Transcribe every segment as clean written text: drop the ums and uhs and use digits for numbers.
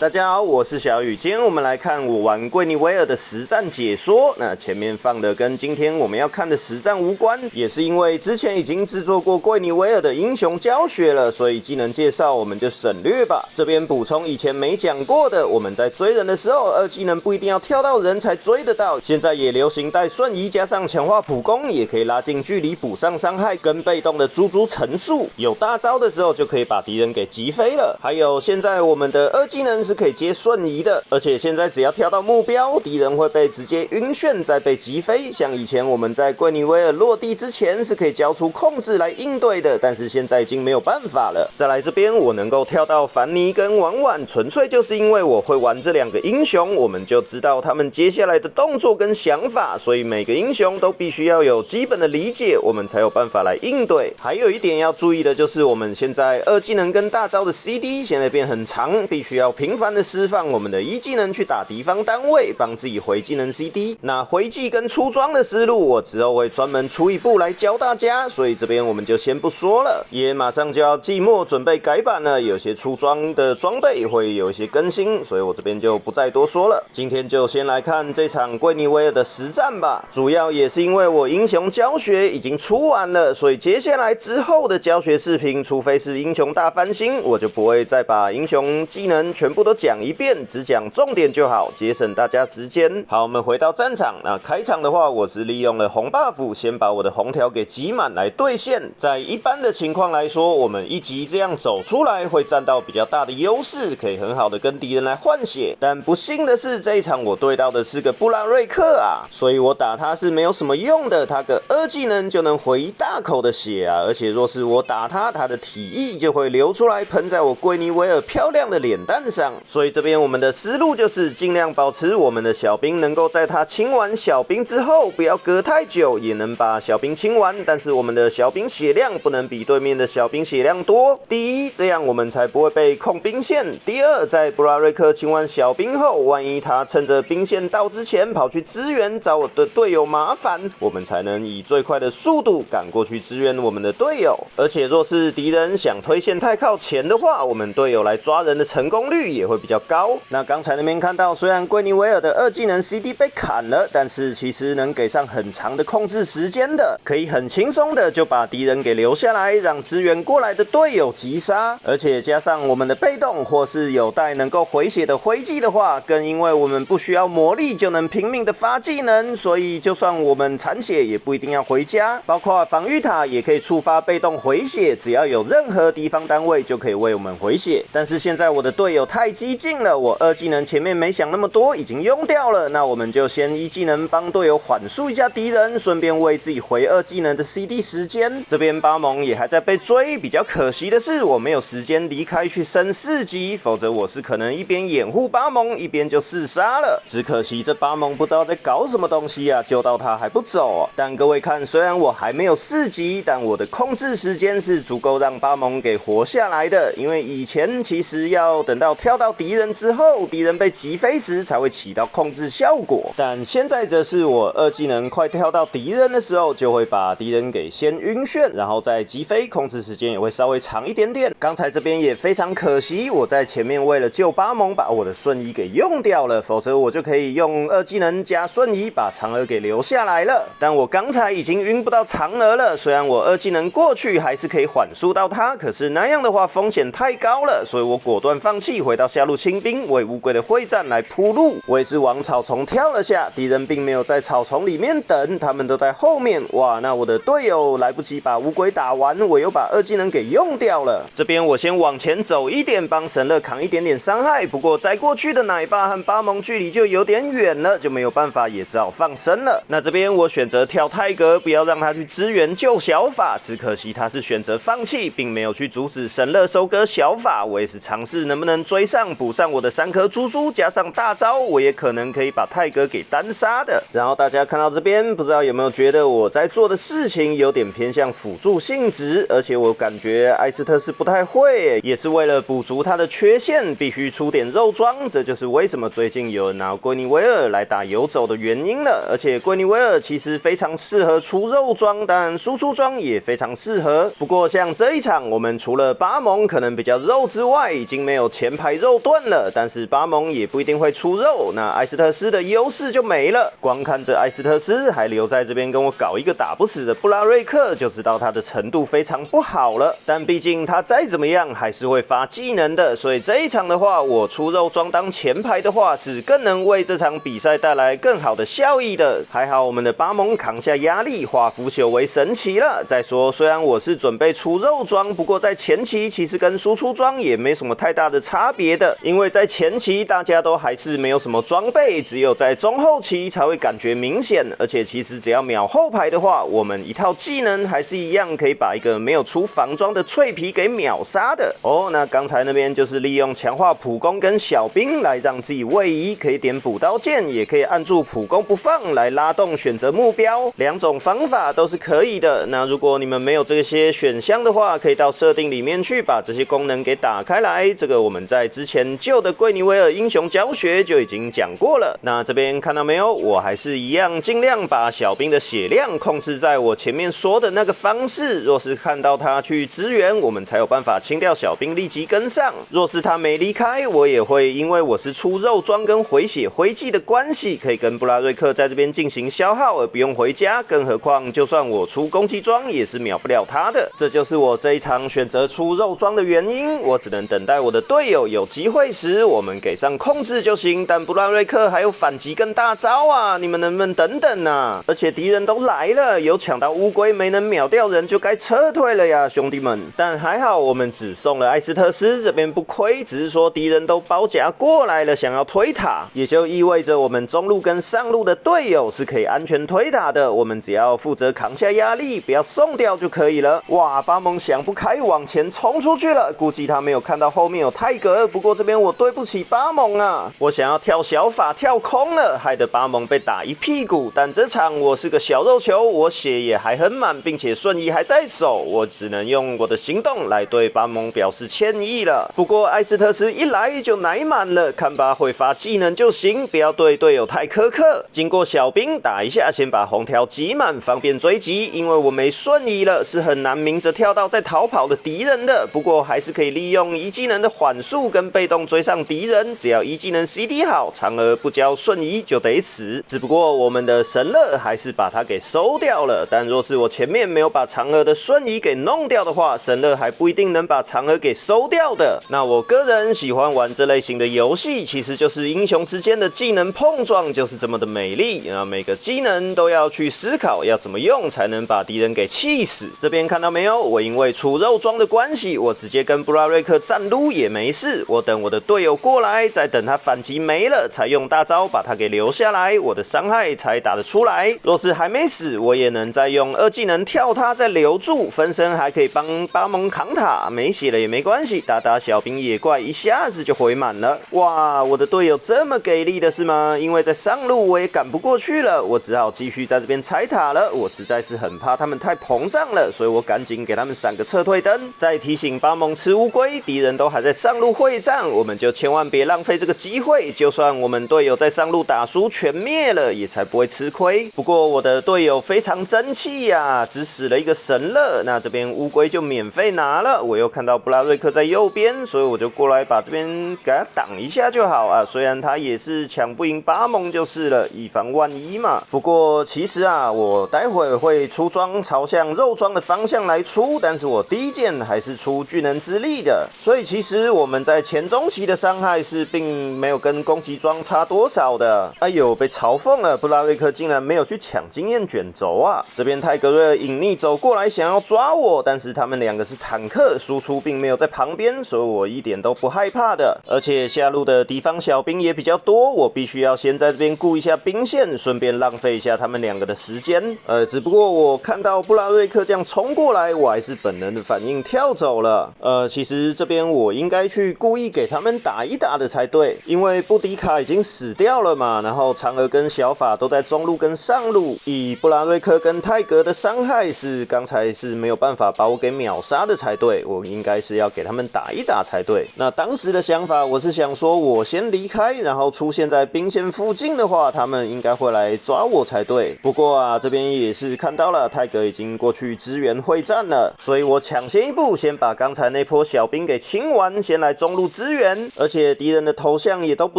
大家好，我是小雨。今天我们来看我玩桂尼维尔的实战解说。那前面放的跟今天我们要看的实战无关，也是因为之前已经制作过桂尼维尔的英雄教学了，所以技能介绍我们就省略吧。这边补充以前没讲过的，我们在追人的时候，二技能不一定要跳到人才追得到。现在也流行带瞬移加上强化普攻，也可以拉近距离补上伤害，跟被动的猪猪乘数。有大招的时候就可以把敌人给击飞了。还有现在我们的二技能是可以接瞬移的，而且现在只要跳到目标，敌人会被直接晕眩再被击飞。像以前我们在桂尼维尔落地之前是可以交出控制来应对的，但是现在已经没有办法了。再来这边我能够跳到凡妮跟婉婉，纯粹就是因为我会玩这两个英雄，我们就知道他们接下来的动作跟想法，所以每个英雄都必须要有基本的理解，我们才有办法来应对。还有一点要注意的就是我们现在二技能跟大招的 CD 现在变很长，必须要频繁的释放我们的一技能去打敌方单位，帮自己回技能 CD。那回技跟出装的思路，我之后会专门出一部来教大家，所以这边我们就先不说了。也马上就要季末准备改版了，有些出装的装备会有一些更新，所以我这边就不再多说了。今天就先来看这场桂尼维尔的实战吧。主要也是因为我英雄教学已经出完了，所以接下来之后的教学视频，除非是英雄大翻新，我就不会再把英雄技能全部都讲一遍，只讲重点就好，节省大家时间。好，我们回到战场。那开场的话，我是利用了红 buff， 先把我的红条给集满来兑现。在一般的情况来说，我们一级这样走出来会占到比较大的优势，可以很好的跟敌人来换血。但不幸的是，这一场我对到的是个布拉瑞克啊，所以我打他是没有什么用的，他个二技能就能回一大口的血啊，而且若是我打他，他的体液就会流出来喷在我桂尼维尔漂亮的脸蛋上。所以这边我们的思路就是尽量保持我们的小兵能够在他清完小兵之后不要隔太久，也能把小兵清完，但是我们的小兵血量不能比对面的小兵血量多。第一，这样我们才不会被控兵线。第二，在布拉瑞克清完小兵后，万一他趁着兵线到之前跑去支援找我的队友麻烦，我们才能以最快的速度赶过去支援我们的队友。而且若是敌人想推线太靠前的话，我们队友来抓人的成功率也会比较高。那刚才那边看到，虽然桂尼维尔的二技能 CD 被砍了，但是其实能给上很长的控制时间的，可以很轻松的就把敌人给留下来，让支援过来的队友击杀。而且加上我们的被动或是有带能够回血的回技的话，更因为我们不需要魔力就能拼命的发技能，所以就算我们残血也不一定要回家。包括防御塔也可以触发被动回血，只要有任何敌方单位就可以为我们回血。但是现在我的队友太激进了，我二技能前面没想那么多，已经用掉了。那我们就先一技能帮队友缓速一下敌人，顺便为自己回二技能的 CD 时间。这边巴蒙也还在被追，比较可惜的是我没有时间离开去升4级，否则我是可能一边掩护巴蒙一边就4杀了。只可惜这巴蒙不知道在搞什么东西啊，救到他还不走。但各位看，虽然我还没有4级，但我的控制时间是足够让巴蒙给活下来的。因为以前其实要等到跳到敌人之后，敌人被击飞时才会起到控制效果，但现在则是我二技能快跳到敌人的时候，就会把敌人给先晕眩，然后再击飞，控制时间也会稍微长一点点。刚才这边也非常可惜，我在前面为了救巴蒙把我的瞬移给用掉了，否则我就可以用二技能加瞬移把嫦娥给留下来了。但我刚才已经晕不到嫦娥了，虽然我二技能过去还是可以缓速到他，可是那样的话风险太高了，所以我果断放弃，回到下路清兵，为乌龟的会战来铺路。我也是往草丛跳了下，敌人并没有在草丛里面等，他们都在后面。哇，那我的队友来不及把乌龟打完，我又把二技能给用掉了。这边我先往前走一点，帮神乐扛一点点伤害，不过再过去的奶爸和巴蒙距离就有点远了，就没有办法，也只好放生了。那这边我选择跳泰格，不要让他去支援救小法，只可惜他是选择放弃，并没有去阻止神乐收割小法。我也是尝试能不能追上补上我的3颗猪猪，加上大招，我也可能可以把泰格给单杀的。然后大家看到这边，不知道有没有觉得我在做的事情有点偏向辅助性质，而且我感觉艾斯特是不太会，也是为了补足他的缺陷，必须出点肉装。这就是为什么最近有人拿桂尼维尔来打游走的原因了。而且桂尼维尔其实非常适合出肉装，当然输出装也非常适合。不过像这一场，我们除了巴蒙可能比较肉之外，已经没有前排肉肉盾了，但是巴蒙也不一定会出肉，那艾斯特斯的优势就没了。光看着艾斯特斯还留在这边跟我搞一个打不死的布拉瑞克，就知道他的程度非常不好了。但毕竟他再怎么样还是会发技能的，所以这一场的话，我出肉装当前排的话，是更能为这场比赛带来更好的效益的。还好我们的巴蒙扛下压力，化腐朽为神奇了。再说，虽然我是准备出肉装，不过在前期其实跟输出装也没什么太大的差别的，因为在前期大家都还是没有什么装备，只有在中后期才会感觉明显。而且其实只要秒后排的话，我们一套技能还是一样可以把一个没有出防装的脆皮给秒杀的。那刚才那边就是利用强化普攻跟小兵来让自己位移，可以点补刀剑，也可以按住普攻不放来拉动选择目标，两种方法都是可以的。那如果你们没有这些选项的话，可以到设定里面去把这些功能给打开来。这个我们在之前旧的桂尼维尔英雄教学就已经讲过了。那这边看到没有，我还是一样尽量把小兵的血量控制在我前面说的那个方式，若是看到他去支援，我们才有办法清掉小兵立即跟上。若是他没离开，我也会因为我是出肉装跟回血灰烬的关系，可以跟布拉瑞克在这边进行消耗而不用回家，更何况就算我出攻击装也是秒不了他的。这就是我这一场选择出肉装的原因，我只能等待我的队友有机会时，我们给上控制就行。但布拉瑞克还有反击跟大招啊，你们能不能等等啊？而且敌人都来了，有抢到乌龟没能秒掉人就该撤退了呀，兄弟们。但还好我们只送了艾斯特斯，这边不亏，只是说敌人都包夹过来了，想要推塔，也就意味着我们中路跟上路的队友是可以安全推塔的，我们只要负责扛下压力，不要送掉就可以了。哇，巴蒙想不开往前冲出去了，估计他没有看到后面有泰格，不过这边我对不起巴蒙啊，我想要跳小法跳空了，害得巴蒙被打一屁股。但这场我是个小肉球，我血也还很满，并且瞬移还在手，我只能用我的行动来对巴蒙表示歉意了。不过艾斯特斯一来就奶满了，看吧会发技能就行，不要对队友太苛刻。经过小兵打一下，先把红条挤满，方便追击。因为我没瞬移了，是很难明着跳到在逃跑的敌人的。不过还是可以利用一技能的缓速跟被动追上敌人，只要一技能 CD 好，嫦娥不交瞬移就得死。只不过我们的神乐还是把它给收掉了。但若是我前面没有把嫦娥的瞬移给弄掉的话，神乐还不一定能把嫦娥给收掉的。那我个人喜欢玩这类型的游戏，其实就是英雄之间的技能碰撞，就是这么的美丽。每个技能都要去思考要怎么用才能把敌人给气死。这边看到没有，我因为出肉装的关系，我直接跟布拉瑞克站撸也没事，我等我的队友过来，再等他反击没了，才用大招把他给留下来，我的伤害才打得出来。若是还没死，我也能再用二技能跳他再留住，分身还可以帮巴蒙扛塔，没血了也没关系，打打小兵野怪一下子就回满了。哇，我的队友这么给力的是吗？因为在上路我也赶不过去了，我只好继续在这边拆塔了。我实在是很怕他们太膨胀了，所以我赶紧给他们闪个撤退灯，再提醒巴蒙吃乌龟，敌人都还在上路会战，我们就千万别浪费这个机会。就算我们队友在上路打输全灭了，也才不会吃亏。不过我的队友非常争气呀，只使了一个神乐，那这边乌龟就免费拿了。我又看到布拉瑞克在右边，所以我就过来把这边给他挡一下就好啊。虽然他也是抢不赢巴蒙就是了，以防万一嘛。不过其实啊，我待会会出装朝向肉装的方向来出，但是我第一件还是出巨能之力的，所以其实我们在前中期的伤害是并没有跟攻击装差多少的。哎呦，被嘲讽了，布拉瑞克竟然没有去抢经验卷轴啊！这边泰格瑞尔隐匿走过来想要抓我，但是他们两个是坦克，输出并没有在旁边，所以我一点都不害怕的。而且下路的敌方小兵也比较多，我必须要先在这边顾一下兵线，顺便浪费一下他们两个的时间。只不过我看到布拉瑞克这样冲过来，我还是本能的反应跳走了。其实这边我应该去故意给他们打一打的才对，因为布迪卡已经死掉了嘛，然后嫦娥跟小法都在中路跟上路，以布拉瑞克跟泰格的伤害是刚才是没有办法把我给秒杀的才对，我应该是要给他们打一打才对。那当时的想法我是想说，我先离开，然后出现在兵线附近的话，他们应该会来抓我才对。不过啊，这边也是看到了泰格已经过去支援会战了，所以我抢先一步，先把刚才那波小兵给清完，先来中路支支援，而且敌人的头像也都不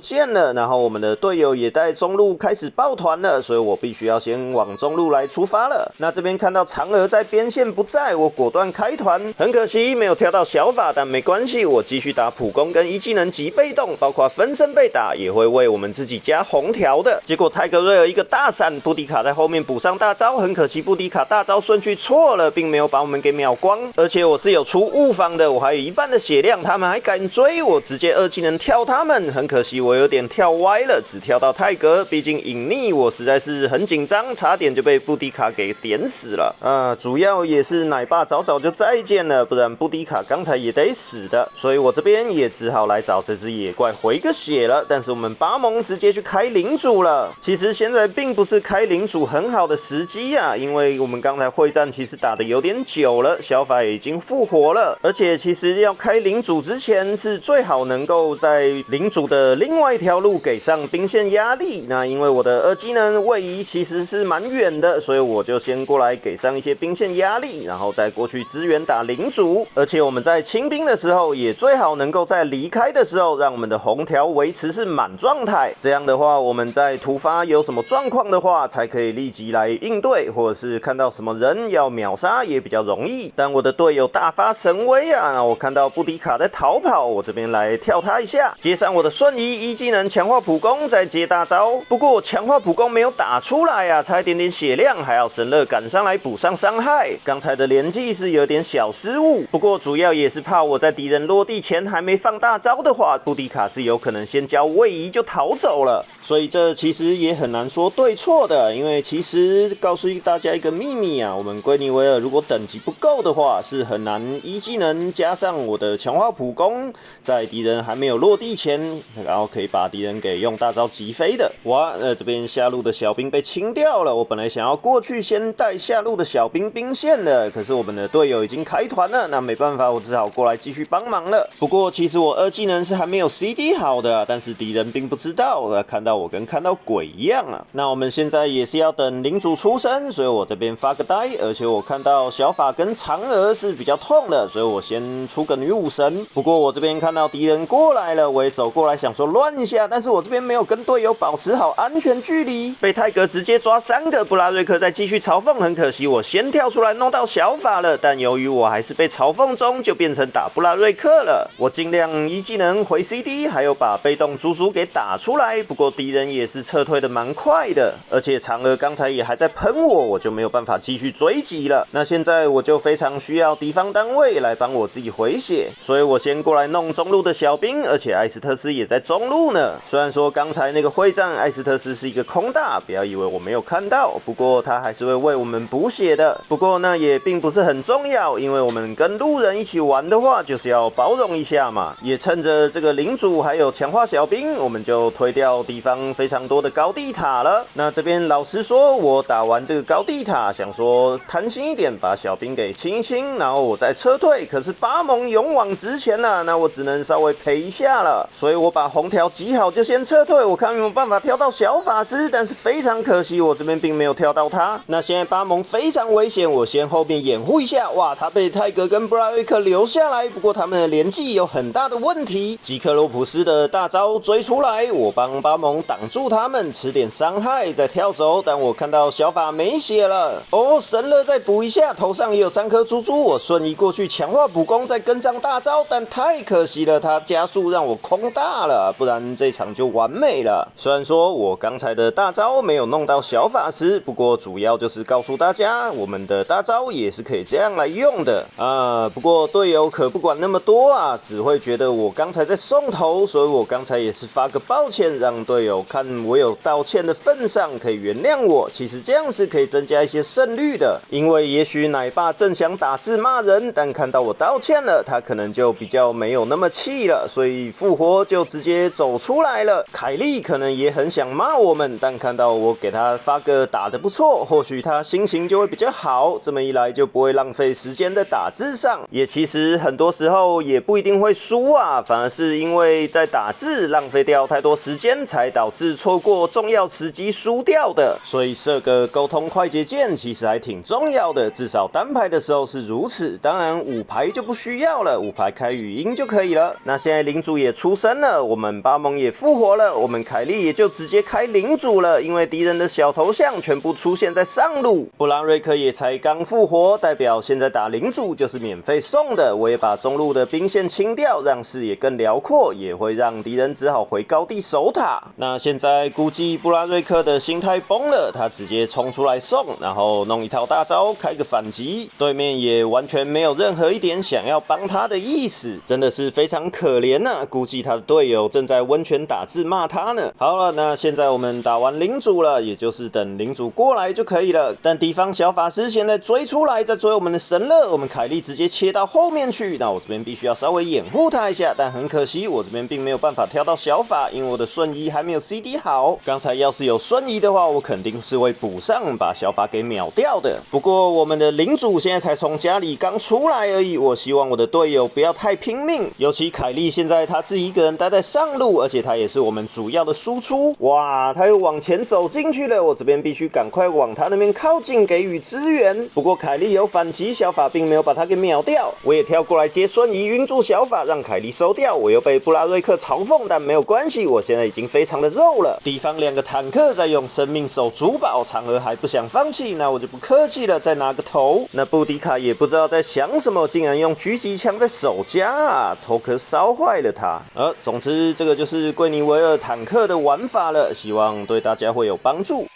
见了，然后我们的队友也在中路开始抱团了，所以我必须要先往中路来出发了。那这边看到嫦娥在边线不在，我果断开团，很可惜没有挑到小法，但没关系，我继续打普攻跟一技能及被动，包括分身被打也会为我们自己加红条的。结果泰格瑞尔一个大闪，布迪卡在后面补上大招，很可惜布迪卡大招顺序错了，并没有把我们给秒光，而且我是有出误防的，我还有一半的血量，他们还敢追我，直接2技能跳他们，很可惜我有点跳歪了，只跳到泰格，毕竟隐匿我实在是很紧张，差点就被布迪卡给点死了。主要也是奶爸早就再见了，不然布迪卡刚才也得死的，所以我这边也只好来找这只野怪回个血了。但是我们巴蒙直接去开领主了，其实现在并不是开领主很好的时机啊，因为我们刚才会战其实打得有点久了，小法已经复活了，而且其实要开领主之前是最好能够在领主的另外一条路给上兵线压力。那因为我的2技能位移其实是蛮远的，所以我就先过来给上一些兵线压力，然后再过去支援打领主。而且我们在清兵的时候也最好能够在离开的时候让我们的红条维持是满状态，这样的话我们在突发有什么状况的话才可以立即来应对，或者是看到什么人要秒杀也比较容易。但我的队友大发神威啊，那我看到布迪卡在逃跑，我这边来跳他一下，接上我的瞬移，一技能强化普攻，再接大招。不过我强化普攻没有打出来啊，差一点点血量，还要神乐赶上来补上伤害。刚才的连技是有点小失误，不过主要也是怕我在敌人落地前还没放大招的话，布迪卡是有可能先交位移就逃走了。所以这其实也很难说对错的，因为其实告诉大家一个秘密啊，我们圭尼维尔如果等级不够的话，是很难一技能加上我的强化普攻，在敌人还没有落地前，然后可以把敌人给用大招击飞的。哇，这边下路的小兵被清掉了，我本来想要过去先带下路的小兵兵线的，可是我们的队友已经开团了，那没办法，我只好过来继续帮忙了。不过其实我2技能是还没有 CD 好的，但是敌人并不知道，看到我跟看到鬼一样啊。那我们现在也是要等领主出生，所以我这边发个呆，而且我看到小法跟嫦娥是比较痛的，所以我先出个女武神。不过我这边看到敌人过来了，我也走过来想说乱一下，但是我这边没有跟队友保持好安全距离，被泰格直接抓3个，布拉瑞克再继续嘲讽，很可惜我先跳出来弄到小法了，但由于我还是被嘲讽中，就变成打布拉瑞克了。我尽量一技能回 CD， 还有把被动猪猪给打出来，不过敌人也是撤退的蛮快的，而且嫦娥刚才也还在喷我，我就没有办法继续追击了。那现在我就非常需要敌方单位来帮我自己回血，所以我先过来弄中路的小兵，而且艾斯特斯也在中路呢。虽然说刚才那个会战艾斯特斯是一个空大，不要以为我没有看到，不过他还是会为我们补血的。不过那也并不是很重要，因为我们跟路人一起玩的话，就是要包容一下嘛。也趁着这个领主还有强化小兵，我们就推掉敌方非常多的高地塔了。那这边老实说，我打完这个高地塔，想说贪心一点，把小兵给清一清，然后我再撤退。可是巴蒙勇往直前了，那我只能稍微赔一下了。所以我把红条集好就先撤退，我看有没有办法跳到小法师，但是非常可惜，我这边并没有跳到他。那现在巴蒙非常危险，我先后面掩护一下。哇，他被泰格跟布拉瑞克留下来，不过他们的连技有很大的问题。吉克罗普斯的大招追出来，我帮巴蒙挡住他们，吃点伤害再跳走。但我看到小法没血了，哦，神乐再补一下，头上也有3颗珠珠，我瞬移过去强化补攻，再跟上大招，但太可惜了，他加速让我空大了，不然这场就完美了。虽然说我刚才的大招没有弄到小法师，不过主要就是告诉大家，我们的大招也是可以这样来用的啊。不过队友可不管那么多啊，只会觉得我刚才在送头，所以我刚才也是发个抱歉，让队友看我有道歉的份上可以原谅我。其实这样是可以增加一些胜率的，因为也许奶爸正想打字骂人，但看到我道歉了，他可能就比较没有那么气了，所以复活就直接走出来了。凯莉可能也很想骂我们，但看到我给他发个打得不错，或许他心情就会比较好，这么一来就不会浪费时间在打字上。也其实很多时候也不一定会输啊，反而是因为在打字浪费掉太多时间，才导致错过重要时机输掉的。所以设个沟通快捷键其实还挺重要的，至少单排的时候是如此。当然5排就不需要了，5排开语音就可以了。了。那现在领主也出生了，我们巴蒙也复活了，我们凯莉也就直接开领主了，因为敌人的小头像全部出现在上路。布拉瑞克也才刚复活，代表现在打领主就是免费送的。我也把中路的兵线清掉，让视野更辽阔，也会让敌人只好回高地守塔。那现在估计布拉瑞克的心态崩了，他直接冲出来送，然后弄一套大招开个反击，对面也完全没有任何一点想要帮他的意思，真的是非常可怜啊，估计他的队友正在温泉打字骂他呢。好了，那现在我们打完领主了，也就是等领主过来就可以了。但敌方小法师现在追出来，在追我们的神乐，我们凯莉直接切到后面去，那我这边必须要稍微掩护他一下，但很可惜我这边并没有办法跳到小法，因为我的瞬移还没有 CD 好。刚才要是有瞬移的话，我肯定是会补上把小法给秒掉的。不过我们的领主现在才从家里刚出来而已，我希望我的队友不要太拼命，尤其凯莉现在他自己一个人待在上路，而且他也是我们主要的输出。哇，他又往前走进去了，我这边必须赶快往他那边靠近给予支援。不过凯莉有反击，小法并没有把他给秒掉，我也跳过来接瞬移晕住小法，让凯莉收掉。我又被布拉瑞克嘲讽，但没有关系，我现在已经非常的肉了。敌方2个坦克在用生命守主堡，嫦娥还不想放弃，那我就不客气了，再拿个头。那布迪卡也不知道在想什么，竟然用狙击枪在守家啊，头壳烧坏了他。总之这个就是桂尼维尔坦克的玩法了，希望对大家会有帮助。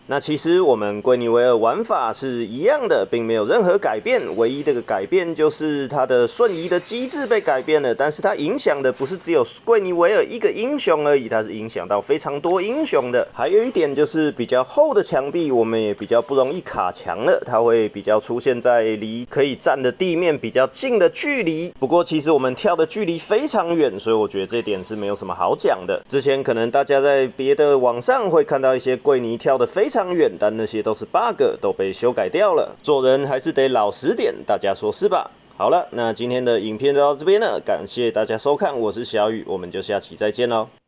那其实我们桂尼维尔玩法是一样的，并没有任何改变，唯一的改变就是它的瞬移的机制被改变了，但是它影响的不是只有桂尼维尔一个英雄而已，它是影响到非常多英雄的。还有一点就是比较厚的墙壁，我们也比较不容易卡墙了，它会比较出现在离可以站的地面比较近的距离。不过其实我们跳的距离非常远，所以我觉得这点是没有什么好讲的。之前可能大家在别的网上会看到一些桂尼跳的非常远，但那些都是 bug， 都被修改掉了。做人还是得老实点，大家说是吧？好了，那今天的影片就到这边了，感谢大家收看，我是小雨，我们就下期再见喽。